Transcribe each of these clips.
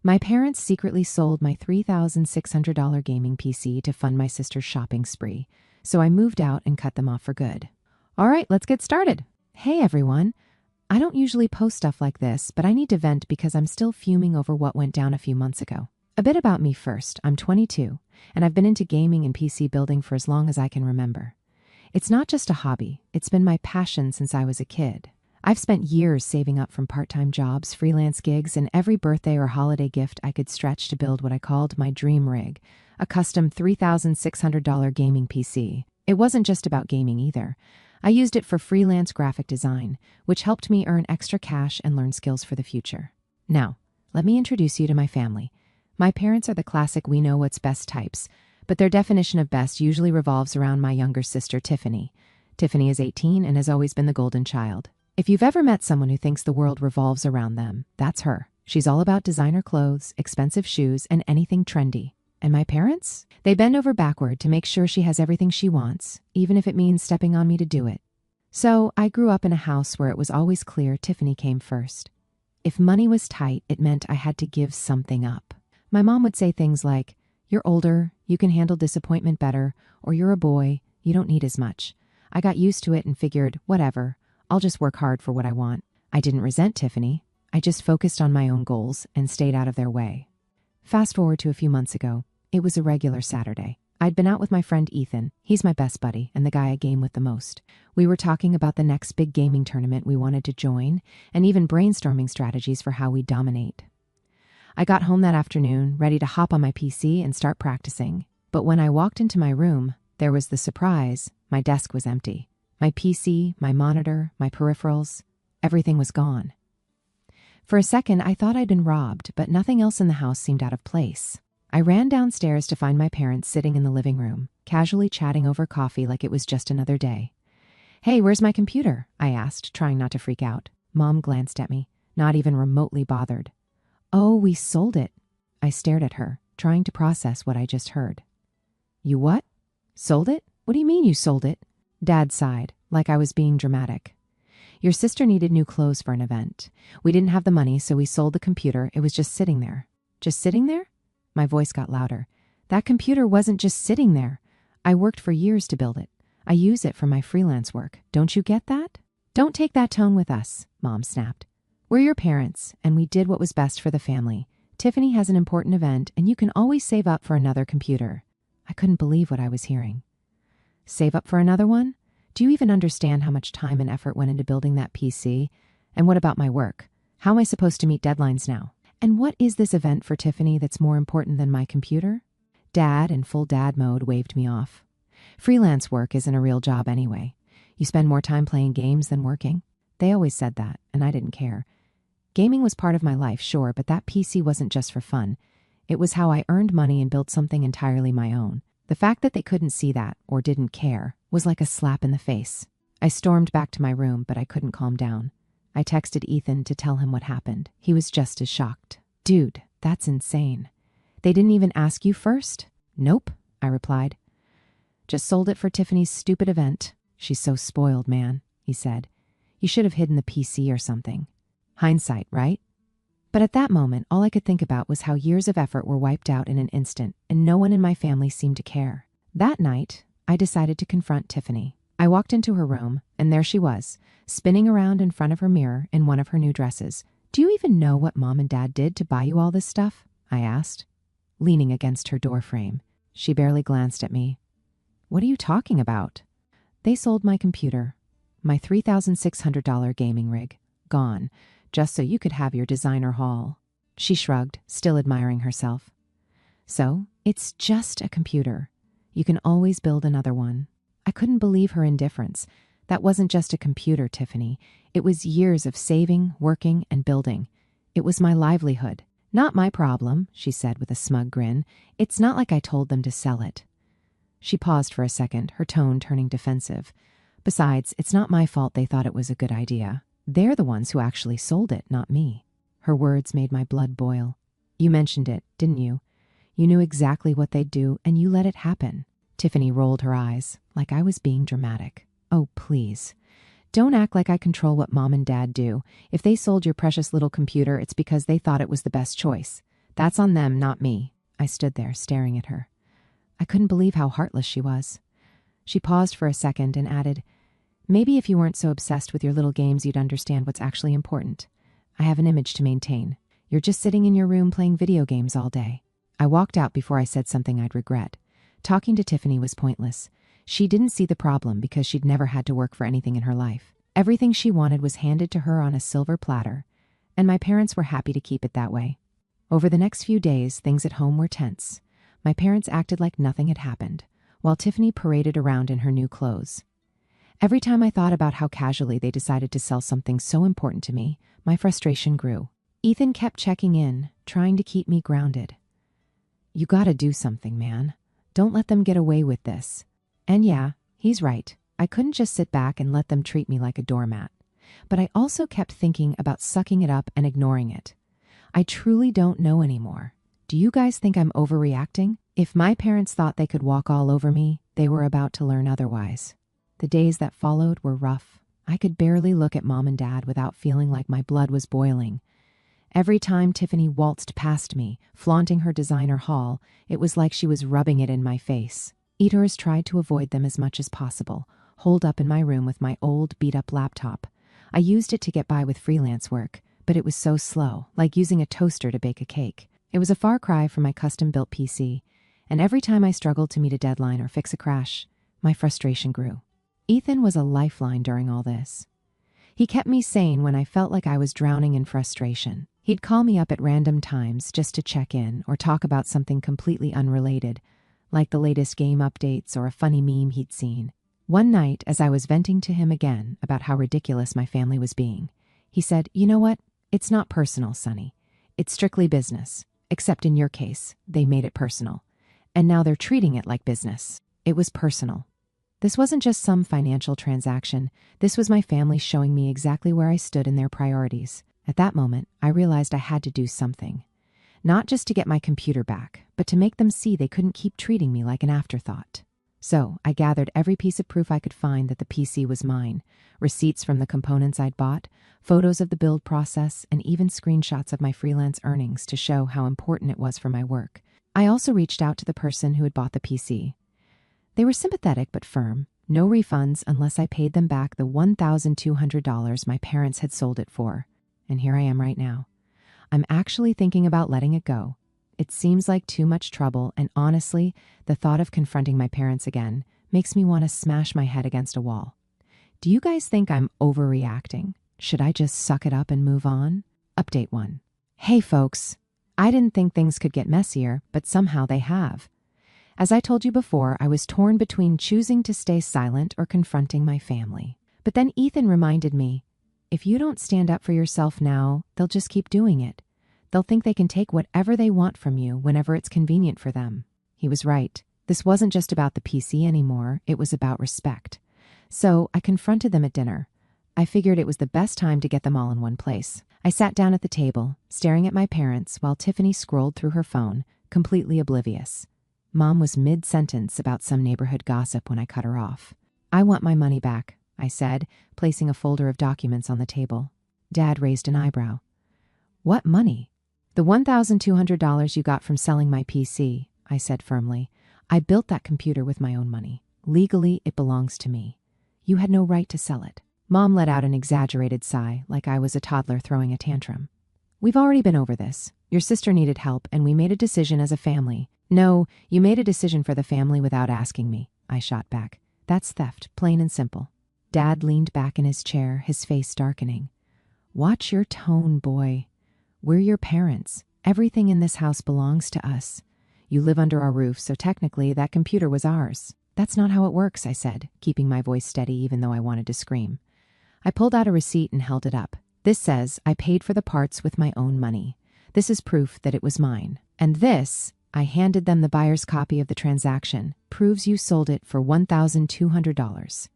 My parents secretly sold my $3,600 gaming PC to fund my sister's shopping spree, so I moved out and cut them off for good. All right, let's get started. Hey everyone. I don't usually post stuff like this, but I need to vent because I'm still fuming over what went down a few months ago. A bit about me first. I'm 22, and I've been into gaming and PC building for as long as I can remember. It's not just a hobby, it's been my passion since I was a kid. I've spent years saving up from part-time jobs, freelance gigs, and every birthday or holiday gift I could stretch to build what I called my dream rig, a custom $3,600 gaming PC. It wasn't just about gaming either. I used it for freelance graphic design, which helped me earn extra cash and learn skills for the future. Now, let me introduce you to my family. My parents are the classic we know what's best types, but their definition of best usually revolves around my younger sister, Tiffany. Tiffany is 18 and has always been the golden child. If you've ever met someone who thinks the world revolves around them, that's her. She's all about designer clothes, expensive shoes, and anything trendy. And my parents? They bend over backward to make sure she has everything she wants, even if it means stepping on me to do it. So I grew up in a house where it was always clear Tiffany came first. If money was tight, it meant I had to give something up. My mom would say things like, "You're older, you can handle disappointment better," or "You're a boy, you don't need as much." I got used to it and figured, whatever, I'll just work hard for what I want. I didn't resent Tiffany. I just focused on my own goals and stayed out of their way. Fast forward to a few months ago. It was a regular Saturday. I'd been out with my friend Ethan. He's my best buddy and the guy I game with the most. We were talking about the next big gaming tournament we wanted to join and even brainstorming strategies for how we'd dominate. I got home that afternoon, ready to hop on my PC and start practicing. But when I walked into my room, there was the surprise. My desk was empty. My PC, my monitor, my peripherals, everything was gone. For a second, I thought I'd been robbed, but nothing else in the house seemed out of place. I ran downstairs to find my parents sitting in the living room, casually chatting over coffee like it was just another day. "Hey, where's my computer?" I asked, trying not to freak out. Mom glanced at me, not even remotely bothered. "Oh, we sold it." I stared at her, trying to process what I just heard. "You what? Sold it? What do you mean you sold it?" Dad sighed, like I was being dramatic. "Your sister needed new clothes for an event. We didn't have the money, so we sold the computer. It was just sitting there." "Just sitting there?" My voice got louder. "That computer wasn't just sitting there. I worked for years to build it. I use it for my freelance work. Don't you get that?" "Don't take that tone with us," Mom snapped. "We're your parents, and we did what was best for the family. Tiffany has an important event, and you can always save up for another computer." I couldn't believe what I was hearing. Save up for another one? Do you even understand how much time and effort went into building that PC? And what about my work? How am I supposed to meet deadlines now? And what is this event for Tiffany that's more important than my computer? Dad, in full dad mode, waved me off. "Freelance work isn't a real job anyway. You spend more time playing games than working." They always said that, and I didn't care. Gaming was part of my life, sure, but that PC wasn't just for fun. It was how I earned money and built something entirely my own. The fact that they couldn't see that, or didn't care, was like a slap in the face. I stormed back to my room, but I couldn't calm down. I texted Ethan to tell him what happened. He was just as shocked. "Dude, that's insane. They didn't even ask you first?" "Nope," I replied. "Just sold it for Tiffany's stupid event." "She's so spoiled, man," he said. "You should have hidden the PC or something." Hindsight, right? But at that moment, all I could think about was how years of effort were wiped out in an instant, and no one in my family seemed to care. That night, I decided to confront Tiffany. I walked into her room, and there she was, spinning around in front of her mirror in one of her new dresses. "Do you even know what Mom and Dad did to buy you all this stuff?" I asked, leaning against her doorframe. She barely glanced at me. "What are you talking about?" "They sold my computer, my $3,600 gaming rig, gone, just so you could have your designer haul." She shrugged, still admiring herself. "So, it's just a computer. You can always build another one." I couldn't believe her indifference. That wasn't just a computer, Tiffany. It was years of saving, working, and building. It was my livelihood. "Not my problem," she said with a smug grin. "It's not like I told them to sell it." She paused for a second, her tone turning defensive. "Besides, it's not my fault they thought it was a good idea. They're the ones who actually sold it, not me." Her words made my blood boil. "You mentioned it, didn't you? You knew exactly what they'd do, and you let it happen." Tiffany rolled her eyes, like I was being dramatic. "Oh, please. Don't act like I control what Mom and Dad do. If they sold your precious little computer, it's because they thought it was the best choice. That's on them, not me. I stood there, staring at her. I couldn't believe how heartless she was. She paused for a second and added, "Maybe if you weren't so obsessed with your little games, you'd understand what's actually important. I have an image to maintain. You're just sitting in your room playing video games all day." I walked out before I said something I'd regret. Talking to Tiffany was pointless. She didn't see the problem because she'd never had to work for anything in her life. Everything she wanted was handed to her on a silver platter, and my parents were happy to keep it that way. Over the next few days, things at home were tense. My parents acted like nothing had happened, while Tiffany paraded around in her new clothes. Every time I thought about how casually they decided to sell something so important to me, my frustration grew. Ethan kept checking in, trying to keep me grounded. "You gotta do something, man. Don't let them get away with this." And yeah, he's right. I couldn't just sit back and let them treat me like a doormat. But I also kept thinking about sucking it up and ignoring it. I truly don't know anymore. Do you guys think I'm overreacting? If my parents thought they could walk all over me, they were about to learn otherwise. The days that followed were rough. I could barely look at Mom and Dad without feeling like my blood was boiling. Every time Tiffany waltzed past me, flaunting her designer haul, it was like she was rubbing it in my face. Eaters tried to avoid them as much as possible, holed up in my room with my old, beat-up laptop. I used it to get by with freelance work, but it was so slow, like using a toaster to bake a cake. It was a far cry from my custom-built PC, and every time I struggled to meet a deadline or fix a crash, my frustration grew. Ethan was a lifeline during all this. He kept me sane when I felt like I was drowning in frustration. He'd call me up at random times just to check in or talk about something completely unrelated, like the latest game updates or a funny meme he'd seen. One night, as I was venting to him again about how ridiculous my family was being, he said, "You know what? It's not personal, Sonny. It's strictly business. Except in your case, they made it personal. And now they're treating it like business." It was personal. This wasn't just some financial transaction. This was my family showing me exactly where I stood in their priorities. At that moment, I realized I had to do something. Not just to get my computer back, but to make them see they couldn't keep treating me like an afterthought. So I gathered every piece of proof I could find that the PC was mine, receipts from the components I'd bought, photos of the build process, and even screenshots of my freelance earnings to show how important it was for my work. I also reached out to the person who had bought the PC. They were sympathetic but firm. No refunds unless I paid them back the $1,200 my parents had sold it for. And here I am right now. I'm actually thinking about letting it go. It seems like too much trouble, and honestly, the thought of confronting my parents again makes me want to smash my head against a wall. Do you guys think I'm overreacting? Should I just suck it up and move on? Update 1. Hey folks, I didn't think things could get messier, but somehow they have. As I told you before, I was torn between choosing to stay silent or confronting my family. But then Ethan reminded me, if you don't stand up for yourself now, they'll just keep doing it. They'll think they can take whatever they want from you whenever it's convenient for them. He was right. This wasn't just about the PC anymore, it was about respect. So I confronted them at dinner. I figured it was the best time to get them all in one place. I sat down at the table, staring at my parents while Tiffany scrolled through her phone, completely oblivious. Mom was mid-sentence about some neighborhood gossip when I cut her off. "I want my money back," I said, placing a folder of documents on the table. Dad raised an eyebrow. "What money?" "The $1,200 you got from selling my PC," I said firmly. "I built that computer with my own money. Legally, it belongs to me. You had no right to sell it." Mom let out an exaggerated sigh, like I was a toddler throwing a tantrum. "We've already been over this. Your sister needed help, and we made a decision as a family." "No, you made a decision for the family without asking me," I shot back. "That's theft, plain and simple." Dad leaned back in his chair, his face darkening. "Watch your tone, boy. We're your parents. Everything in this house belongs to us. You live under our roof, so technically that computer was ours." "That's not how it works," I said, keeping my voice steady even though I wanted to scream. I pulled out a receipt and held it up. "This says I paid for the parts with my own money. This is proof that it was mine. And this," I handed them the buyer's copy of the transaction, "proves you sold it for $1,200.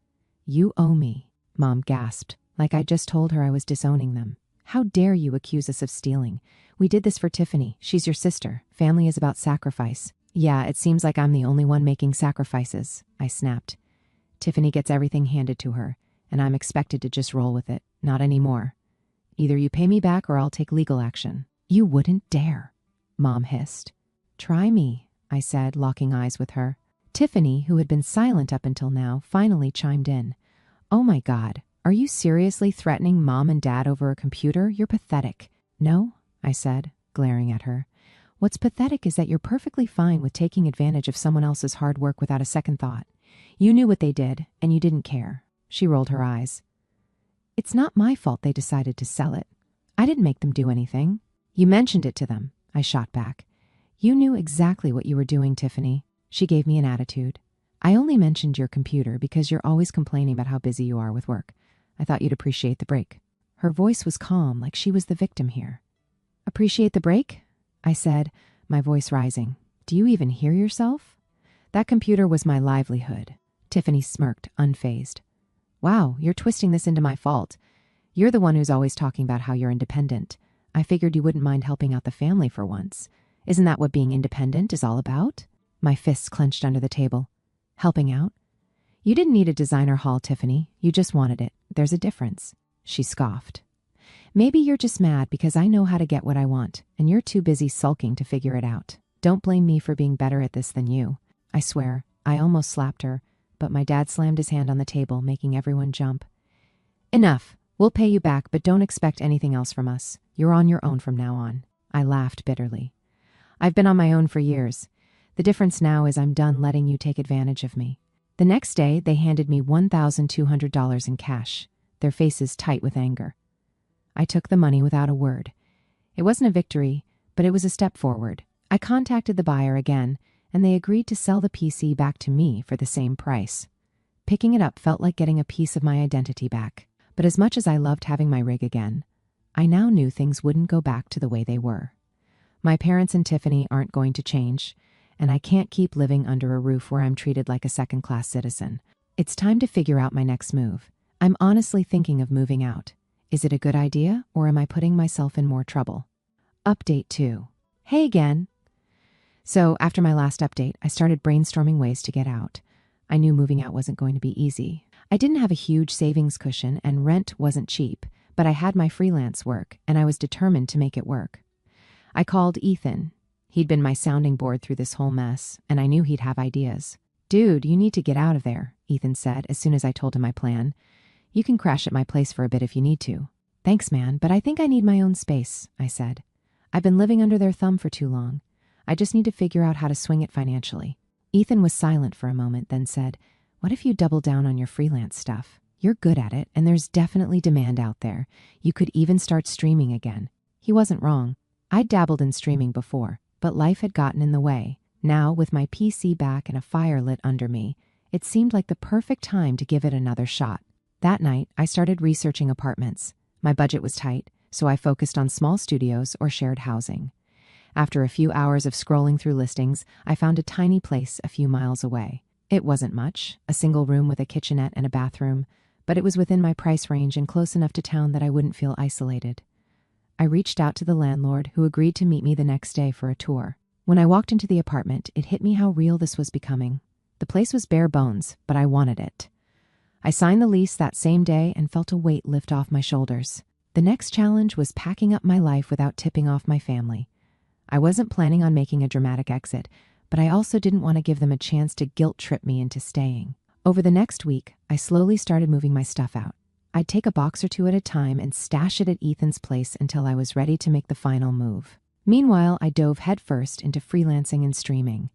"You owe me," Mom gasped, like I just told her I was disowning them. "How dare you accuse us of stealing? We did this for Tiffany. She's your sister. Family is about sacrifice." "Yeah, it seems like I'm the only one making sacrifices," I snapped. "Tiffany gets everything handed to her, and I'm expected to just roll with it. Not anymore. Either you pay me back or I'll take legal action." "You wouldn't dare." Mom hissed. Try me, I said, locking eyes with her. Tiffany, who had been silent up until now, finally chimed in. Oh my God, are you seriously threatening Mom and Dad over a computer? You're pathetic. No, I said, glaring at her. What's pathetic is that you're perfectly fine with taking advantage of someone else's hard work without a second thought. You knew what they did, and you didn't care. She rolled her eyes. It's not my fault they decided to sell it. I didn't make them do anything. You mentioned it to them, I shot back. You knew exactly what you were doing, Tiffany. She gave me an attitude. I only mentioned your computer because you're always complaining about how busy you are with work. I thought you'd appreciate the break. Her voice was calm, like she was the victim here. Appreciate the break? I said, my voice rising. Do you even hear yourself? That computer was my livelihood. Tiffany smirked, unfazed. Wow, you're twisting this into my fault. You're the one who's always talking about how you're independent. I figured you wouldn't mind helping out the family for once. Isn't that what being independent is all about? My fists clenched under the table. Helping out? You didn't need a designer haul, Tiffany. You just wanted it. There's a difference. She scoffed. Maybe you're just mad because I know how to get what I want, and you're too busy sulking to figure it out. Don't blame me for being better at this than you. I swear, I almost slapped her, but my dad slammed his hand on the table, making everyone jump. Enough. We'll pay you back, but don't expect anything else from us. You're on your own from now on. I laughed bitterly. I've been on my own for years. The difference now is I'm done letting you take advantage of me. The next day, they handed me $1,200 in cash, their faces tight with anger. I took the money without a word. It wasn't a victory, but it was a step forward. I contacted the buyer again, and they agreed to sell the PC back to me for the same price. Picking it up felt like getting a piece of my identity back. But as much as I loved having my rig again, I now knew things wouldn't go back to the way they were. My parents and Tiffany aren't going to change, and I can't keep living under a roof where I'm treated like a second-class citizen. It's time to figure out my next move. I'm honestly thinking of moving out. Is it a good idea, or am I putting myself in more trouble? Update 2. Hey again. So after my last update, I started brainstorming ways to get out. I knew moving out wasn't going to be easy. I didn't have a huge savings cushion, and rent wasn't cheap, but I had my freelance work, and I was determined to make it work. I called Ethan. He'd been my sounding board through this whole mess, and I knew he'd have ideas. Dude, you need to get out of there, Ethan said as soon as I told him my plan. You can crash at my place for a bit if you need to. Thanks, man, but I think I need my own space, I said. I've been living under their thumb for too long. I just need to figure out how to swing it financially. Ethan was silent for a moment, then said, What if you double down on your freelance stuff? You're good at it, and there's definitely demand out there. You could even start streaming again. He wasn't wrong. I'd dabbled in streaming before, but life had gotten in the way. Now, with my PC back and a fire lit under me, it seemed like the perfect time to give it another shot. That night, I started researching apartments. My budget was tight, so I focused on small studios or shared housing. After a few hours of scrolling through listings, I found a tiny place a few miles away. It wasn't much, a single room with a kitchenette and a bathroom, but it was within my price range and close enough to town that I wouldn't feel isolated. I reached out to the landlord, who agreed to meet me the next day for a tour. When I walked into the apartment, it hit me how real this was becoming. The place was bare bones, but I wanted it. I signed the lease that same day and felt a weight lift off my shoulders. The next challenge was packing up my life without tipping off my family. I wasn't planning on making a dramatic exit, but I also didn't want to give them a chance to guilt-trip me into staying. Over the next week, I slowly started moving my stuff out. I'd take a box or two at a time and stash it at Ethan's place until I was ready to make the final move. Meanwhile, I dove headfirst into freelancing and streaming.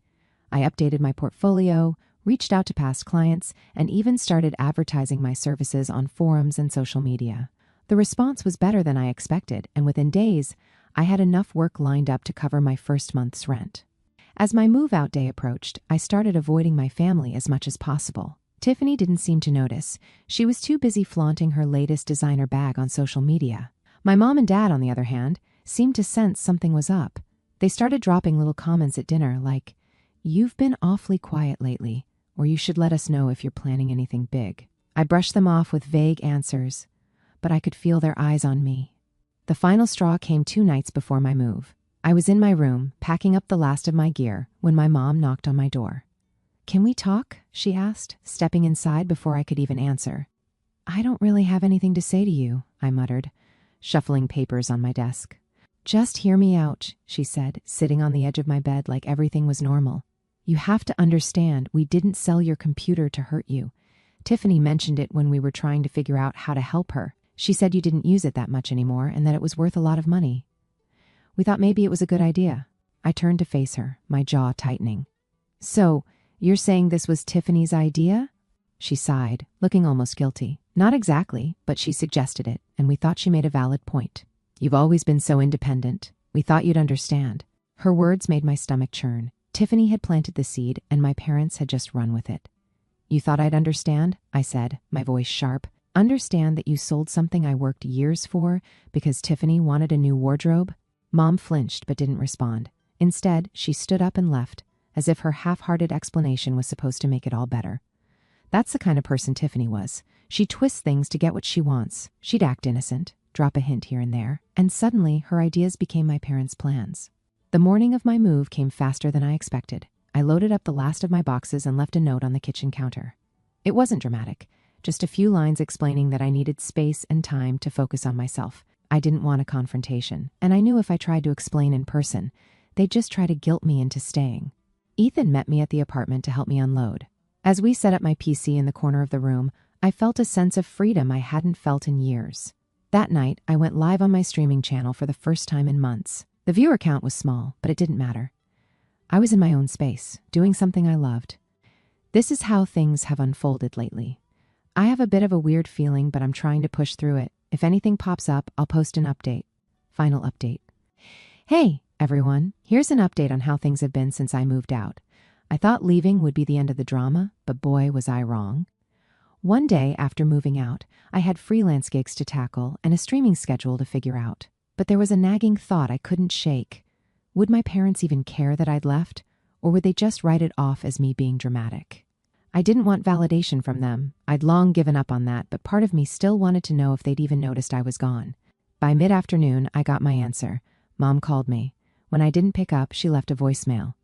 I updated my portfolio, reached out to past clients, and even started advertising my services on forums and social media. The response was better than I expected, and within days, I had enough work lined up to cover my first month's rent. As my move-out day approached, I started avoiding my family as much as possible. Tiffany didn't seem to notice. She was too busy flaunting her latest designer bag on social media. My mom and dad, on the other hand, seemed to sense something was up. They started dropping little comments at dinner like, "You've been awfully quiet lately," or "You should let us know if you're planning anything big." I brushed them off with vague answers, but I could feel their eyes on me. The final straw came 2 nights before my move. I was in my room, packing up the last of my gear, when my mom knocked on my door. "Can we talk?" she asked, stepping inside before I could even answer. "I don't really have anything to say to you," I muttered, shuffling papers on my desk. Just hear me out, she said, sitting on the edge of my bed like everything was normal. You have to understand, we didn't sell your computer to hurt you. Tiffany mentioned it when we were trying to figure out how to help her. She said you didn't use it that much anymore and that it was worth a lot of money. We thought maybe it was a good idea. I turned to face her, my jaw tightening. So, you're saying this was Tiffany's idea? She sighed, looking almost guilty. Not exactly, but she suggested it, and we thought she made a valid point. You've always been so independent. We thought you'd understand. Her words made my stomach churn. Tiffany had planted the seed, and my parents had just run with it. You thought I'd understand? I said, my voice sharp. Understand that you sold something I worked years for because Tiffany wanted a new wardrobe? Mom flinched but didn't respond. Instead, she stood up and left, as if her half-hearted explanation was supposed to make it all better. That's the kind of person Tiffany was. She twists things to get what she wants. She'd act innocent, drop a hint here and there, and suddenly her ideas became my parents' plans. The morning of my move came faster than I expected. I loaded up the last of my boxes and left a note on the kitchen counter. It wasn't dramatic, just a few lines explaining that I needed space and time to focus on myself. I didn't want a confrontation, and I knew if I tried to explain in person, they'd just try to guilt me into staying. Ethan met me at the apartment to help me unload. As we set up my PC in the corner of the room, I felt a sense of freedom I hadn't felt in years. That night, I went live on my streaming channel for the first time in months. The viewer count was small, but it didn't matter. I was in my own space, doing something I loved. This is how things have unfolded lately. I have a bit of a weird feeling, but I'm trying to push through it. If anything pops up, I'll post an update. Final update. Hey, everyone. Here's an update on how things have been since I moved out. I thought leaving would be the end of the drama, but boy, was I wrong. One day after moving out, I had freelance gigs to tackle and a streaming schedule to figure out. But there was a nagging thought I couldn't shake. Would my parents even care that I'd left, or would they just write it off as me being dramatic? I didn't want validation from them. I'd long given up on that, but part of me still wanted to know if they'd even noticed I was gone. By mid-afternoon, I got my answer. Mom called me. When I didn't pick up, she left a voicemail.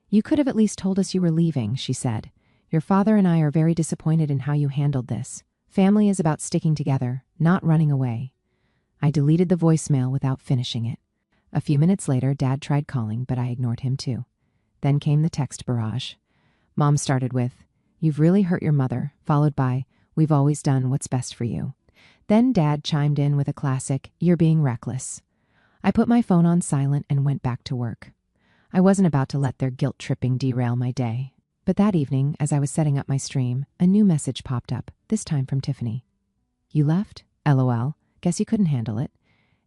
You could have at least told us you were leaving, she said. Your father and I are very disappointed in how you handled this. Family is about sticking together, not running away. I deleted the voicemail without finishing it. A few minutes later, Dad tried calling, but I ignored him too. Then came the text barrage. Mom started with, "You've really hurt your mother," followed by, "We've always done what's best for you." Then Dad chimed in with a classic, "You're being reckless." I put my phone on silent and went back to work. I wasn't about to let their guilt-tripping derail my day. But that evening, as I was setting up my stream, a new message popped up, this time from Tiffany. "You left? LOL. Guess you couldn't handle it.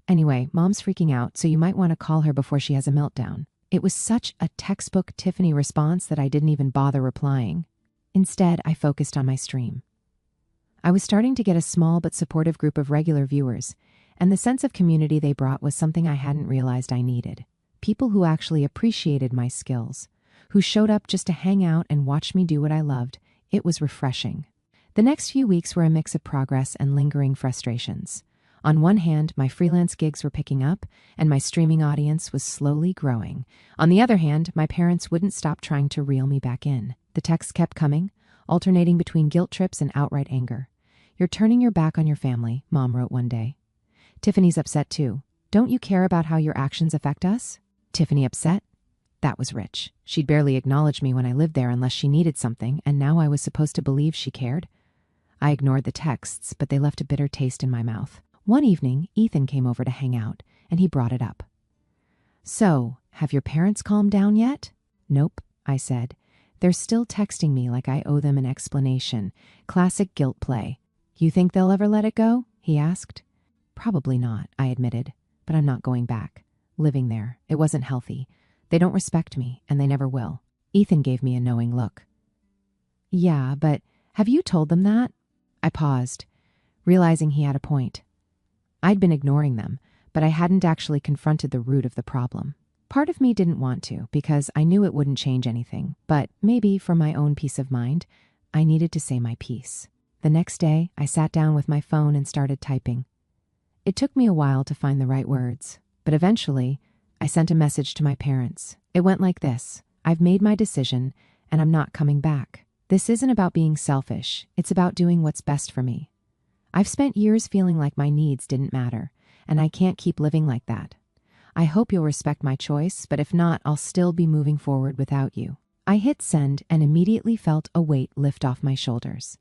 Anyway, Mom's freaking out, so you might want to call her before she has a meltdown." It was such a textbook Tiffany response that I didn't even bother replying. Instead, I focused on my stream. I was starting to get a small but supportive group of regular viewers, and the sense of community they brought was something I hadn't realized I needed. People who actually appreciated my skills, who showed up just to hang out and watch me do what I loved. It was refreshing. The next few weeks were a mix of progress and lingering frustrations. On one hand, my freelance gigs were picking up, and my streaming audience was slowly growing. On the other hand, my parents wouldn't stop trying to reel me back in. The texts kept coming, alternating between guilt trips and outright anger. "You're turning your back on your family," Mom wrote one day. "Tiffany's upset too. Don't you care about how your actions affect us?" Tiffany upset? That was rich. She'd barely acknowledged me when I lived there unless she needed something, and now I was supposed to believe she cared. I ignored the texts, but they left a bitter taste in my mouth. One evening, Ethan came over to hang out, and he brought it up. "So, have your parents calmed down yet?" "Nope," I said. "They're still texting me like I owe them an explanation. Classic guilt play." "You think they'll ever let it go?" he asked. "Probably not," I admitted, "but I'm not going back. Living there, it wasn't healthy. They don't respect me, and they never will." Ethan gave me a knowing look. "Yeah, but have you told them that?" I paused, realizing he had a point. I'd been ignoring them, but I hadn't actually confronted the root of the problem. Part of me didn't want to, because I knew it wouldn't change anything, but maybe for my own peace of mind, I needed to say my piece. The next day, I sat down with my phone and started typing. It took me a while to find the right words, but eventually, I sent a message to my parents. It went like this: "I've made my decision, and I'm not coming back. This isn't about being selfish. It's about doing what's best for me. I've spent years feeling like my needs didn't matter, and I can't keep living like that. I hope you'll respect my choice, but if not, I'll still be moving forward without you. I hit send and immediately felt a weight lift off my shoulders.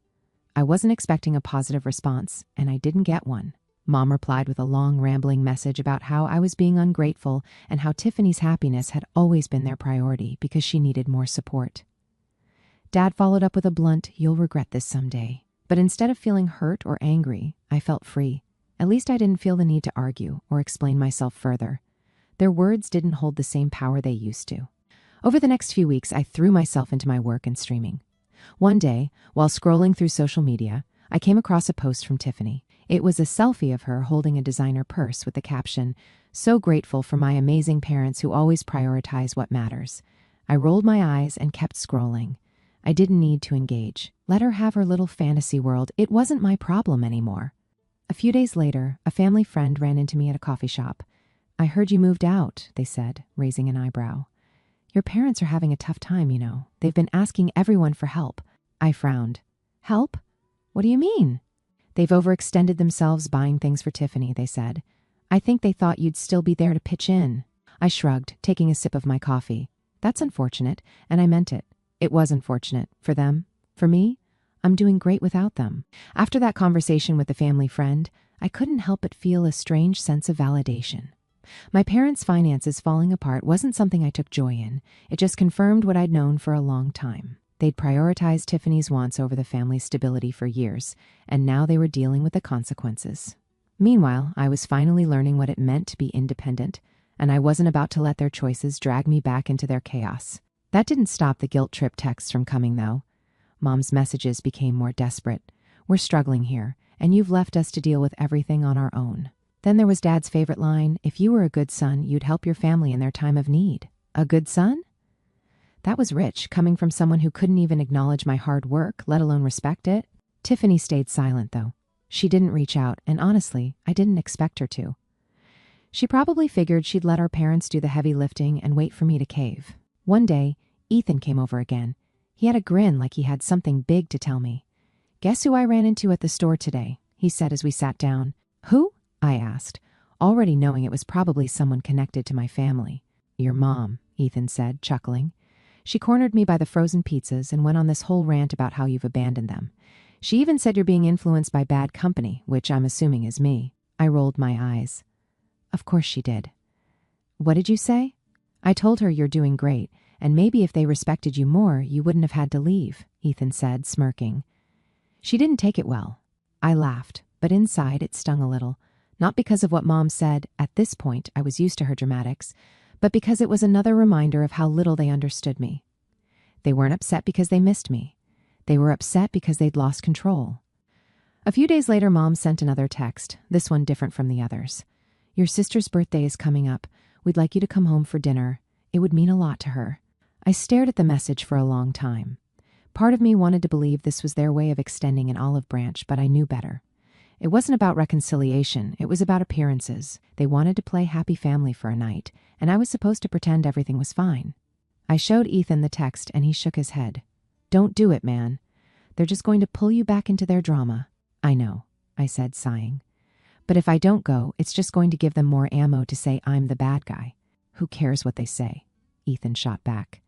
I wasn't expecting a positive response, and I didn't get one. Mom replied with a long, rambling message about how I was being ungrateful and how Tiffany's happiness had always been their priority because she needed more support. Dad followed up with a blunt, "You'll regret this someday." But instead of feeling hurt or angry, I felt free. At least I didn't feel the need to argue or explain myself further. Their words didn't hold the same power they used to. Over the next few weeks, I threw myself into my work and streaming. One day, while scrolling through social media, I came across a post from Tiffany. It was a selfie of her holding a designer purse with the caption, "So grateful for my amazing parents who always prioritize what matters." I rolled my eyes and kept scrolling. I didn't need to engage. Let her have her little fantasy world. It wasn't my problem anymore. A few days later, a family friend ran into me at a coffee shop. "I heard you moved out," they said, raising an eyebrow. "Your parents are having a tough time, you know. They've been asking everyone for help." I frowned. "Help? What do you mean?" "They've overextended themselves buying things for Tiffany," they said. "I think they thought you'd still be there to pitch in." I shrugged, taking a sip of my coffee. "That's unfortunate," and I meant it. It was unfortunate. For them. For me, I'm doing great without them. After that conversation with the family friend, I couldn't help but feel a strange sense of validation. My parents' finances falling apart wasn't something I took joy in. It just confirmed what I'd known for a long time. They'd prioritized Tiffany's wants over the family's stability for years, and now they were dealing with the consequences. Meanwhile, I was finally learning what it meant to be independent, and I wasn't about to let their choices drag me back into their chaos. That didn't stop the guilt trip texts from coming, though. Mom's messages became more desperate. "We're struggling here, and you've left us to deal with everything on our own." Then there was Dad's favorite line, "If you were a good son, you'd help your family in their time of need." A good son? That was rich, coming from someone who couldn't even acknowledge my hard work, let alone respect it. Tiffany stayed silent, though. She didn't reach out, and honestly, I didn't expect her to. She probably figured she'd let our parents do the heavy lifting and wait for me to cave. One day, Ethan came over again. He had a grin like he had something big to tell me. "Guess who I ran into at the store today?" he said as we sat down. "Who?" I asked, already knowing it was probably someone connected to my family. "Your mom," Ethan said, chuckling. "She cornered me by the frozen pizzas and went on this whole rant about how you've abandoned them. She even said you're being influenced by bad company, which I'm assuming is me." I rolled my eyes. "Of course she did." "What did you say?" "I told her you're doing great, and maybe if they respected you more, you wouldn't have had to leave," Ethan said, smirking. She didn't take it well. I laughed, but inside it stung a little. Not because of what Mom said. At this point, I was used to her dramatics, but because it was another reminder of how little they understood me. They weren't upset because they missed me. They were upset because they'd lost control. A few days later, Mom sent another text, this one different from the others. "Your sister's birthday is coming up. We'd like you to come home for dinner. It would mean a lot to her." I stared at the message for a long time. Part of me wanted to believe this was their way of extending an olive branch, but I knew better. It wasn't about reconciliation. It was about appearances. They wanted to play happy family for a night, and I was supposed to pretend everything was fine. I showed Ethan the text, and he shook his head. "Don't do it, man. They're just going to pull you back into their drama." "I know," I said, sighing. "But if I don't go, it's just going to give them more ammo to say I'm the bad guy." "Who cares what they say?" Ethan shot back.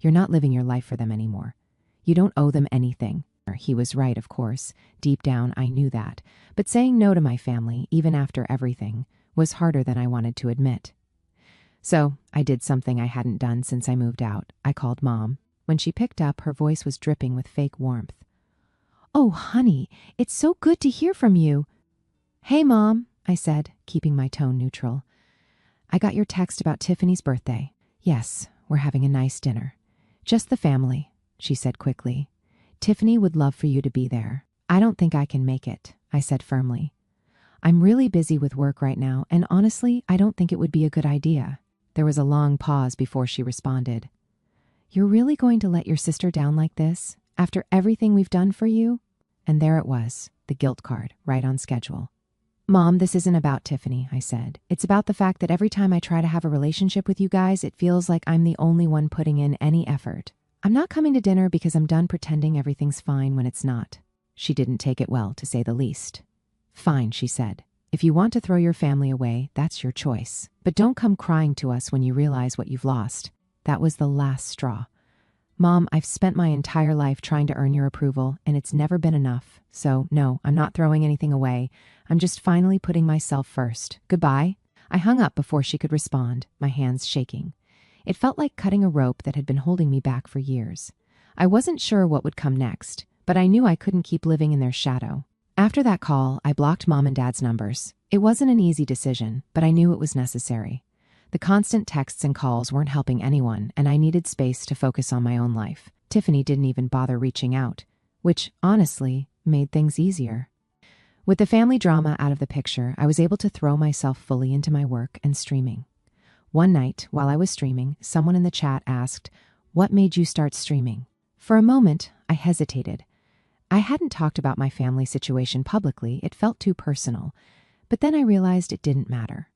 "You're not living your life for them anymore. You don't owe them anything." He was right, of course. Deep down, I knew that. But saying no to my family, even after everything, was harder than I wanted to admit. So I did something I hadn't done since I moved out. I called Mom. When she picked up, her voice was dripping with fake warmth. "Oh, honey, it's so good to hear from you." "Hey, Mom," I said, keeping my tone neutral. "I got your text about Tiffany's birthday." "Yes, we're having a nice dinner. Just the family," she said quickly. "Tiffany would love for you to be there." "I don't think I can make it," I said firmly. "I'm really busy with work right now, and honestly, I don't think it would be a good idea." There was a long pause before she responded. "You're really going to let your sister down like this, after everything we've done for you?" And there it was, the guilt card, right on schedule. "Mom, this isn't about Tiffany," I said. "It's about the fact that every time I try to have a relationship with you guys, it feels like I'm the only one putting in any effort. I'm not coming to dinner because I'm done pretending everything's fine when it's not." She didn't take it well, to say the least. "Fine," she said. If you want to throw your family away, that's your choice. But don't come crying to us when you realize what you've lost. That was the last straw. Mom, I've spent my entire life trying to earn your approval, and it's never been enough. So, no, I'm not throwing anything away. I'm just finally putting myself first. Goodbye. I hung up before she could respond, my hands shaking. It felt like cutting a rope that had been holding me back for years. I wasn't sure what would come next, but I knew I couldn't keep living in their shadow. After that call, I blocked Mom and Dad's numbers. It wasn't an easy decision, but I knew it was necessary. The constant texts and calls weren't helping anyone, and I needed space to focus on my own life. Tiffany didn't even bother reaching out, which, honestly, made things easier. With the family drama out of the picture, I was able to throw myself fully into my work and streaming. One night, while I was streaming, someone in the chat asked, "What made you start streaming?" For a moment, I hesitated. I hadn't talked about my family situation publicly, it felt too personal, but then I realized it didn't matter.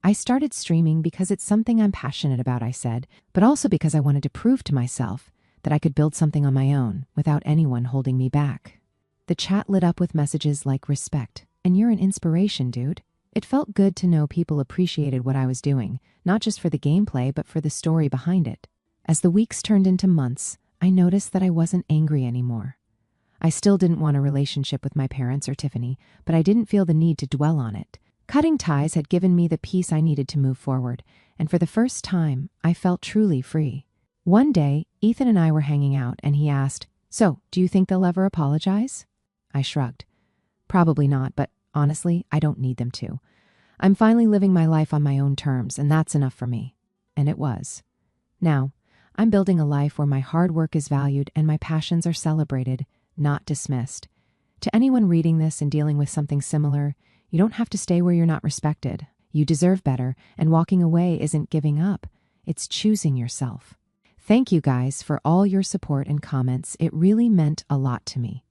I started streaming because it's something I'm passionate about, I said, but also because I wanted to prove to myself that I could build something on my own without anyone holding me back. The chat lit up with messages like "respect" and "you're an inspiration, dude." It felt good to know people appreciated what I was doing, not just for the gameplay, but for the story behind it. As the weeks turned into months, I noticed that I wasn't angry anymore. I still didn't want a relationship with my parents or Tiffany, but I didn't feel the need to dwell on it. Cutting ties had given me the peace I needed to move forward, and for the first time, I felt truly free. One day, Ethan and I were hanging out, and he asked, "So, do you think they'll ever apologize?" I shrugged. Probably not, but honestly, I don't need them to. I'm finally living my life on my own terms, and that's enough for me. And it was. Now, I'm building a life where my hard work is valued and my passions are celebrated, not dismissed. To anyone reading this and dealing with something similar, you don't have to stay where you're not respected. You deserve better, and walking away isn't giving up. It's choosing yourself. Thank you guys for all your support and comments. It really meant a lot to me.